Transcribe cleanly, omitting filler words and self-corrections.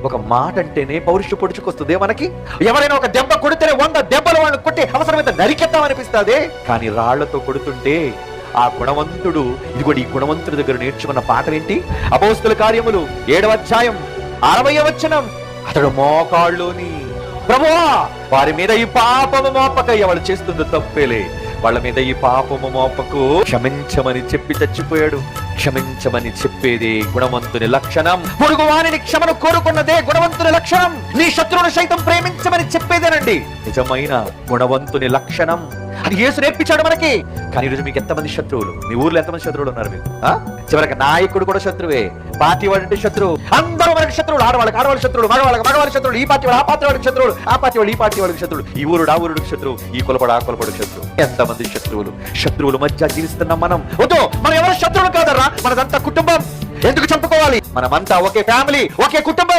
ఒక మాట అంటేనే పౌరుష పొడుచుకొస్తుంది మనకి. ఎవరైనా ఒక దెబ్బ కొడితేనే 100 దెబ్బలు వాళ్ళని కొట్టి అవసరమైతే నరికెత్తాం అనిపిస్తుంది. కానీ రాళ్లతో కొడుతుంటే ఆ గుణవంతుడు, ఇదిగోటి ఈ గుణవంతుడి దగ్గర నేర్చుకున్న పాఠం ఏంటి? అపోస్తల కార్యములు 7వ అధ్యాయం 60వ వచనం. అతడు మోకాళ్ళుని, ప్రభువా వారి మీద ఈ పాపము మోపకయ్య, వాళ్ళు చేస్తుంది తప్పేలే, వాళ్ళ మీద ఈ పాపము మోపకు, క్షమించమని చెప్పి చచ్చిపోయాడు. క్షమించమని చెప్పేదే గుణవంతుని లక్షణం. పొరుగు వారిని క్షమను కోరుకున్నదే గుణవంతుని లక్షణం. నీ శత్రువును సైతం ప్రేమించమని చెప్పేదేనండి నిజమైన గుణవంతుని లక్షణం. అది యేసు నేర్పించాడు మనకి. కానీ ఈరోజు మీకు ఎంతమంది శత్రువులు? మీ ఊర్లో ఎంతమంది శత్రువులు ఉన్నారు మీకు? చివరికి నాయకుడు కూడా శత్రువే, పార్టీ వాడంటే శత్రువు, అందరూ మనకి శత్రువులు. ఆడవాళ్ళకి శత్రువులు, మగవాళ్ళకి శత్రువులు, ఈ పార్టీ వాడు ఆ పార్టీ వాడికి శత్రువులు, ఆ పార్టీ వాడు ఈ పార్టీ వాడికి శత్రువులు, ఈ ఊరుడు ఆ ఊరుడికి శత్రువు, ఈ కులపడు ఆ కులపడికి శత్రువు. ఎంతమంది శత్రువులు! శత్రువుల మధ్య జీవిస్తున్నాం మనం. వద్దు, మనం ఎవరు శత్రువులు కాదరా, మనదంతా కుటుంబం. ఎందుకు చంపుకోవాలి? మనమంతా ఒకే ఫ్యామిలీ, ఒకే కుటుంబం.